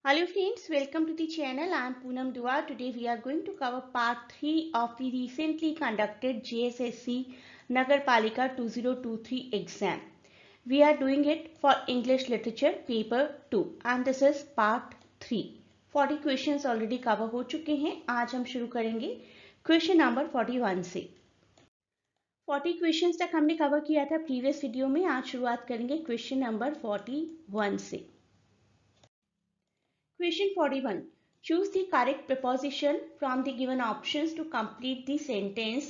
Hello friends, welcome to the channel. I am Poonam Dua. Today we are going to cover part 3 of the recently conducted JSSC Nagarpalika 2023 exam. We are doing it for English Literature paper 2 and this is part 3. 40 questions already cover हो चुके हैं. आज हम शुरू करेंगे question number 41 से. 40 questions तक हमने कवर किया था प्रीवियस वीडियो में. आज शुरुआत करेंगे क्वेश्चन नंबर 41 से. Question 41. Choose the correct preposition from the given options to complete the sentence.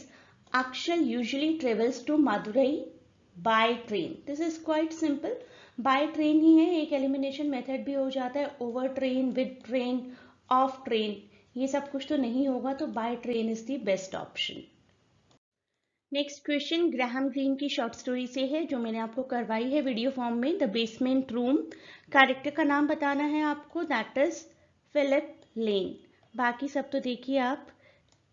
Akshal usually travels to Madurai by train. This is quite simple. By train ही है. एक elimination method भी हो जाता है. Over train, with train, off train. ये सब कुछ तो नहीं होगा तो by train is the best option. Next question Graham green की शॉर्ट स्टोरी से है जो मैंने आपको करवाई है वीडियो फॉर्म में. The basement room. कैरेक्टर का नाम बताना है आपको. दैट इज फिलिप लेन. बाकी सब तो देखिए आप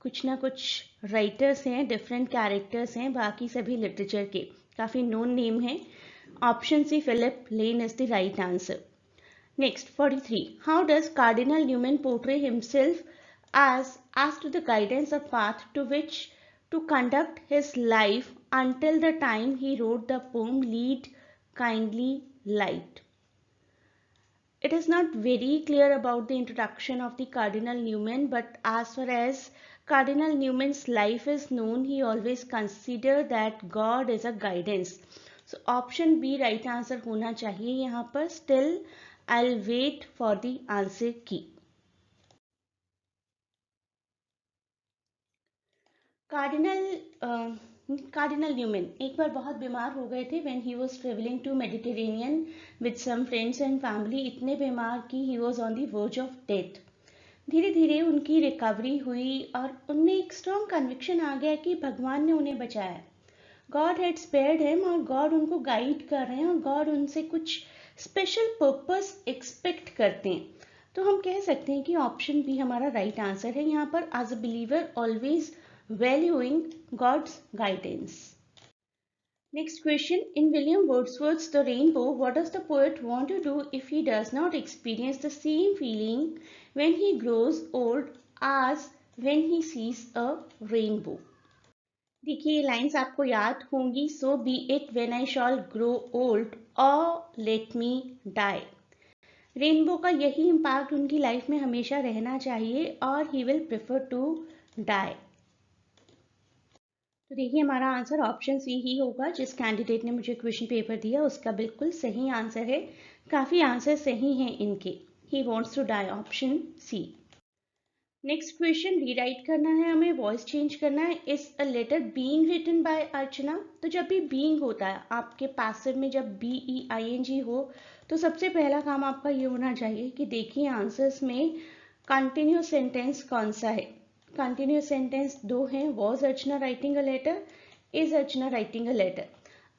कुछ ना कुछ राइटर्स हैं, डिफरेंट कैरेक्टर्स हैं, बाकी सभी लिटरेचर के काफ़ी नोन नेम हैं. Option C Philip Lane is the right answer. Next 43. How does cardinal Newman portray himself as to the guidance of path to which to conduct his life until the time he wrote the poem Lead Kindly Light. It is not very clear about the introduction of the Cardinal Newman, but as far as Cardinal Newman's life is known, he always considered that God is a guidance. So option B right answer होना चाहिए यहाँ पर. Still I'll wait for the answer key. Cardinal Newman एक बार बहुत बीमार हो गए थे when he was travelling to Mediterranean with some friends and family. इतने बीमार कि he was on the verge of death. धीरे धीरे उनकी रिकवरी हुई और उनमें एक स्ट्रॉन्ग कन्विक्शन आ गया कि भगवान ने उन्हें बचाया. गॉड हैड स्पेयर्ड हिम और गॉड उनको गाइड कर रहे हैं और गॉड उनसे कुछ स्पेशल पर्पस एक्सपेक्ट करते हैं. तो हम कह सकते हैं कि ऑप्शन बी हमारा राइट आंसर है यहाँ पर. As a believer always valuing God's guidance. Next question. In William Wordsworth's The Rainbow, what does the poet want to do if he does not experience the same feeling when he grows old as when he sees a rainbow? देखिए ये lines आपको याद होंगी. So be it when I shall grow old or let me die. Rainbow का यही impact उनकी life में हमेशा रहना चाहिए और he will prefer to die. तो देखिए हमारा आंसर ऑप्शन सी ही होगा. जिस कैंडिडेट ने मुझे क्वेश्चन पेपर दिया उसका बिल्कुल सही आंसर है. काफ़ी आंसर सही हैं इनके. He wants to die. Option C. Next question. Rewrite करना है हमें, वॉइस चेंज करना है. Is a letter being written by Archana. तो जब भी बीइंग होता है आपके पैसिव में, जब BEING हो तो सबसे पहला काम आपका ये होना चाहिए कि देखिए आंसर्स में कंटिन्यूस सेंटेंस कौन सा है. कंटिन्यूस सेंटेंस दो हैं. Was Archana writing a letter, is Archana writing a letter.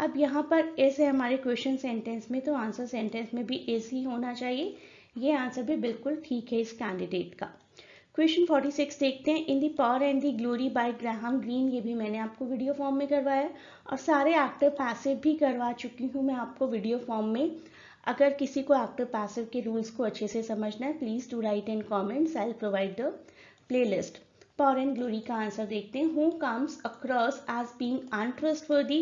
अब यहाँ पर इज है हमारे क्वेश्चन सेंटेंस में तो आंसर सेंटेंस में भी इज ही होना चाहिए. ये आंसर भी बिल्कुल ठीक है इस कैंडिडेट का. क्वेश्चन 46 देखते हैं. In the power and the glory by Graham Greene. ये भी मैंने आपको वीडियो फॉर्म में करवाया और सारे एक्टर पैसिव भी करवा चुकी हूँ मैं आपको वीडियो फॉर्म में. अगर किसी को एक्टर पैसिव के रूल्स को अच्छे से समझना है please do write in comments. I will provide the playlist. Power and glory का आंसर देखते हैं. Who comes across as being untrustworthy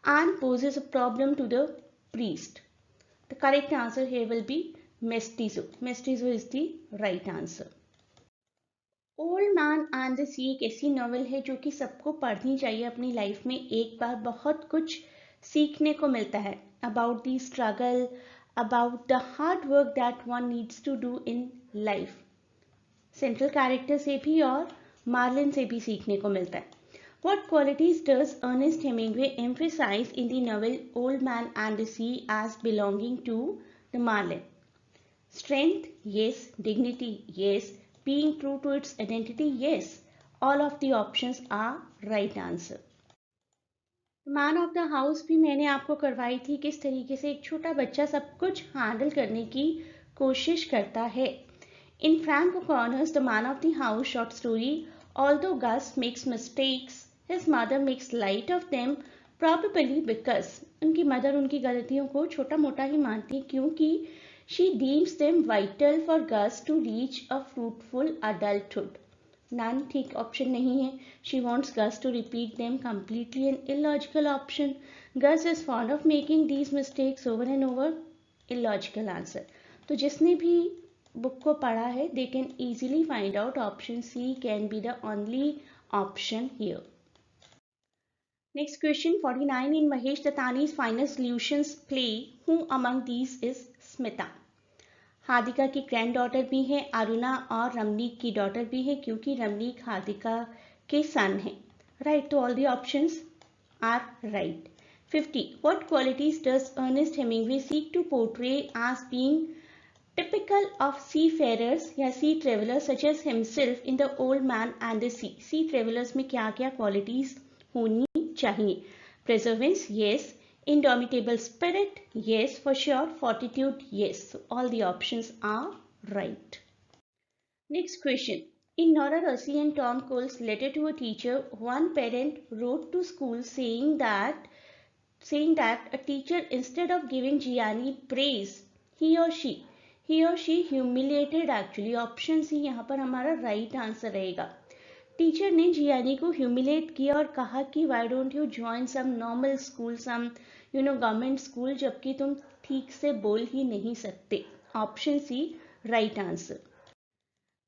and poses a problem to the priest. The correct answer here will be mestizo. Mestizo is the right answer. Old man and the sea एक ऐसी novel है जो कि सबको पढ़नी चाहिए अपनी life में एक बार. बहुत कुछ सीखने को मिलता है about the struggle, about the hard work that one needs to do in life. Central character से भी और मार्लिन से भी सीखने को मिलता है. What qualities does Ernest Hemingway emphasize in the novel Old Man and the Sea as belonging to the Marlin? Strength, yes. Dignity, yes. Being true to its identity, yes. All of the options are right answer. Man of the house भी मैंने आपको करवाई थी. किस तरीके से एक छोटा बच्चा सब कुछ हैंडल करने की कोशिश करता है. In Frank O'Connor's The Man of the House short story, although Gus makes mistakes, his mother makes light of them, probably because उनकी मदर उनकी गलतियों को छोटा मोटा ही मानती है क्योंकि She deems them vital for Gus to reach a fruitful adulthood. None ठीक ऑप्शन नहीं है. She wants Gus to repeat them, completely an illogical option. Gus is fond of making these mistakes over and over. Illogical answer. तो जिसने भी book को पढ़ा है, they can easily find out option C can be the only option here. Next question 49. In Mahesh Dattani's Final Solutions play, who among these is Smita? Hardika की grand daughter भी है, अरुणा और रमनीक की डॉटर भी है, क्योंकि रमनीक हार्दिका के सन है. राइट, तो all the options are right. 50. What qualities does Ernest Hemingway seek to portray as being typical of seafarers या sea travelers such as himself in The Old Man and the Sea? Sea travelers में क्या क्या qualities होनी चाहिए? Perseverance, yes. Indomitable spirit, yes for sure. Fortitude, yes. So all the options are right. Next question. In Nora Rossi and Tom Cole's letter to a teacher, one parent wrote to school saying that a teacher, instead of giving Gianni praise, he or she humiliated actually. Option C यहाँ पर हमारा right answer रहेगा. Teacher ने जियानी को humiliate किया और कहा कि why don't you join some normal school, some government school, जबकि तुम ठीक से बोल ही नहीं सकते. Option C right answer.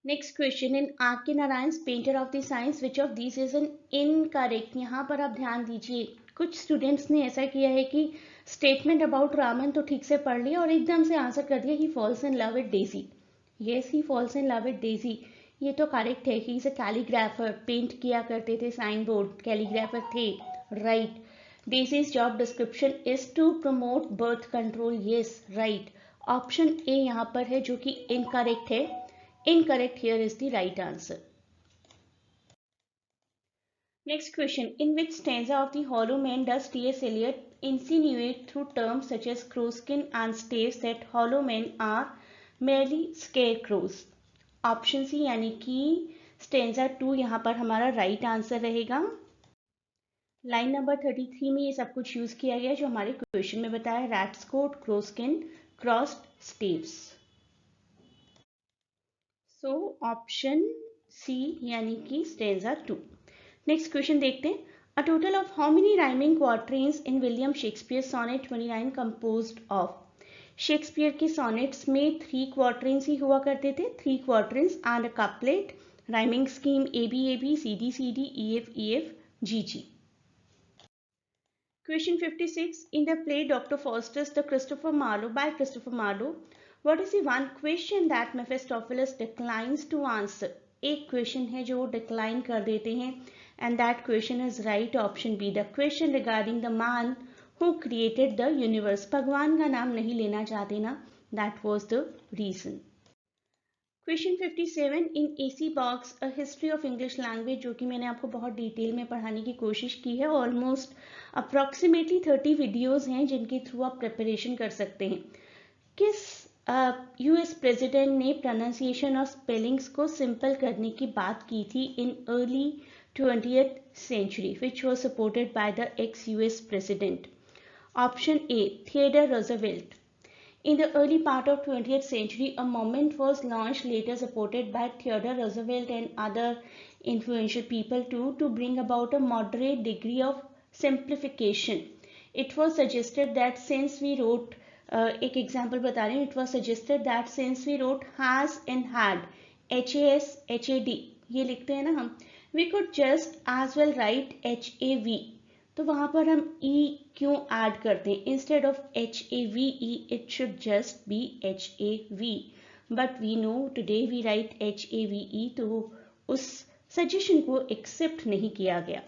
Next question. In R K Narayan painter of the signs which of this is an incorrect? यहाँ पर आप ध्यान दीजिए, कुछ स्टूडेंट्स ने ऐसा किया है कि स्टेटमेंट अबाउट रामन तो ठीक से पढ़ लिया और एकदम से आंसर कर दिया he falls in love with Daisy. Yes, he falls in love with Daisy, ये तो करेक्ट है. He is a calligrapher, paint किया करते थे साइन बोर्ड, कैलीग्राफर थे. Right. Daisy's job description is to promote birth control. Yes, right. Option A यहाँ पर है जो कि इनकरेक्ट है. Incorrect here is the right answer. Next question. In which stanza of the Hollow Man does T.S. Eliot insinuate through terms such as crowskin and staves that hollow men are merely scarecrows? Option C यानी कि stanza 2 यहाँ पर हमारा right answer रहेगा. Line number 33 में ये सब कुछ यूज किया गया जो हमारे क्वेश्चन में बताया. Rat's coat, crowskin, crossed staves. So option C यानी कि स्टेंजा 2. नेक्स्ट क्वेश्चन देखते हैं. A total of how many rhyming quatrains in William Shakespeare sonnet 29 composed of? Shakespeare के सोनेट्स में 3 क्वार्टरेंस ही हुआ करते थे. 3 quatrains and a couplet. Rhyming scheme ABAB, CD EF GG. Question 56. In the play Dr. Faustus by Christopher Marlowe, what is the one question that Mephistopheles declines to answer? एक question है जो वो decline कर देते हैं and that question is right. Option B, the question regarding the man who created the universe. भगवान का नाम नहीं लेना चाहते ना, that was the reason. Question 57. In AC Box, a history of English language, जो कि मैंने आपको बहुत डिटेल में पढ़ाने की कोशिश की है. ऑलमोस्ट अप्रॉक्सीमेटली 30 वीडियोज हैं जिनके थ्रू आप प्रिपरेशन कर सकते हैं. किस यूएस प्रेसिडेंट ने प्रोनाउंसिएशन और स्पेलिंग्स को सिंपल करने की बात की थी in early 20th century, which was supported by the ex-US president? Option A, Theodore Roosevelt. In the early part of 20th century, a movement was launched, later supported by Theodore Roosevelt and other influential people to bring about a moderate degree of simplification. It was suggested that since we wrote, एक example बता रही हूँ, it was suggested that since we wrote has and had, HAS HAD ये लिखते हैं ना हम, we could just as well write HAV. तो वहां पर हम E क्यों ऐड करते हैं? Instead of HAVE it should just be HAV, but we know today we write HAVE, तो उस सजेशन को एक्सेप्ट नहीं किया गया.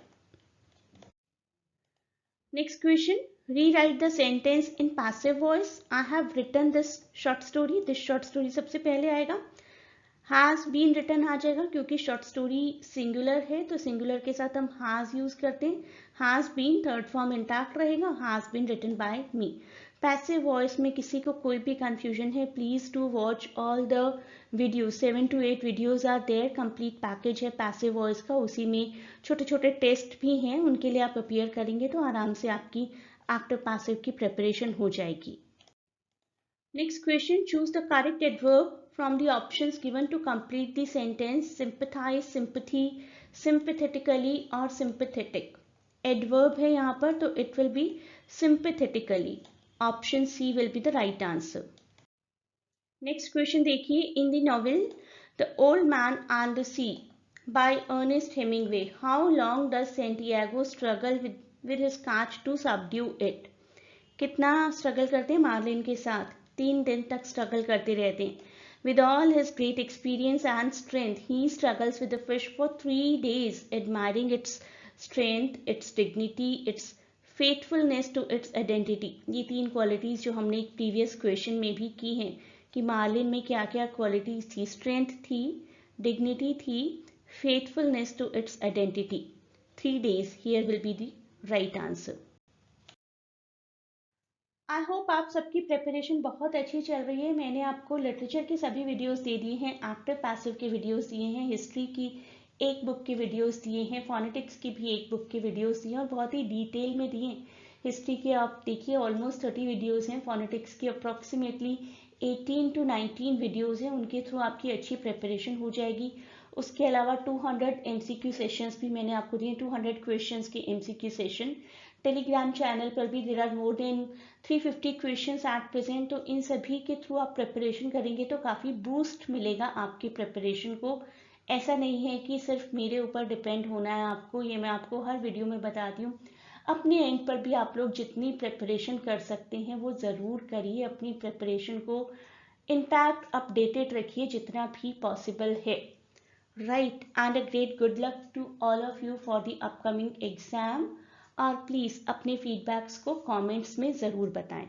Next question. Rewrite the sentence in passive voice. I have written this short story. This short story सबसे पहले आएगा. Has been written आ जाएगा क्योंकि short story singular है, तो singular के साथ हम has यूज करते हैं. Has been third form intact रहेगा. Has been written by me. Passive voice में किसी को कोई भी confusion है, please do watch all the videos. 7 to 8 videos are there. complete package है passive voice का. उसी में छोटे छोटे टेस्ट भी हैं, उनके लिए आप अपियर करेंगे तो आराम से आपकी एक्टिव पैसिव की प्रिपरेशन हो जाएगी. Next question, choose the correct adverb from the options given to complete the sentence. Sympathize, sympathy, sympathetically or sympathetic. Adverb है यहाँ पर, तो it will be sympathetically. Option C will be the right answer. Next question देखिए, in the novel The Old Man and the Sea by Ernest Hemingway, how long does Santiago struggle with his catch to subdue it? कितना struggle करते हैं Marlin के साथ? 3 दिन तक struggle करते रहते हैं. With all his great experience and strength, he struggles with the fish for 3 days, admiring its strength, its dignity, its faithfulness to its identity. ये 3 क्वालिटीज जो हमने एक प्रीवियस क्वेश्चन में भी की हैं कि मार्लिन में क्या क्या क्वालिटीज थी. स्ट्रेंथ थी, डिग्निटी थी, faithfulness to its identity. 3 days here will be the right answer. I hope आप सबकी प्रिपरेशन बहुत अच्छी चल रही है. मैंने आपको लिटरेचर के सभी वीडियोस दे दिए हैं, एक्टिव पैसिव के वीडियोस दिए हैं, हिस्ट्री की एक बुक के वीडियोस दिए हैं, फोनेटिक्स की भी एक बुक के वीडियोस दिए हैं और बहुत ही डिटेल में दिए. हिस्ट्री के आप देखिए ऑलमोस्ट 30 वीडियोस हैं, फोनेटिक्स की अप्रॉक्सीमेटली 18 to 19 वीडियोस हैं. उनके थ्रू आपकी अच्छी प्रिपरेशन हो जाएगी. उसके अलावा 200 MCQ सेशंस भी मैंने आपको दिए, 200 क्वेश्चंस के MCQ सेशन. टेलीग्राम चैनल पर भी there are more than 350 questions at present. तो इन सभी के थ्रू आप प्रिपरेशन करेंगे तो काफ़ी बूस्ट मिलेगा आपकी प्रिपरेशन को. ऐसा नहीं है कि सिर्फ मेरे ऊपर डिपेंड होना है आपको, ये मैं आपको हर वीडियो में बताती हूँ. अपने एंड पर भी आप लोग जितनी प्रिपरेशन कर सकते हैं वो ज़रूर करिए. अपनी प्रिपरेशन को इनफैक्ट अपडेटेड रखिए जितना भी पॉसिबल है. Right, and a great good luck to all of you for the upcoming exam. और प्लीज़ अपने फीडबैक्स को कमेंट्स में ज़रूर बताएं.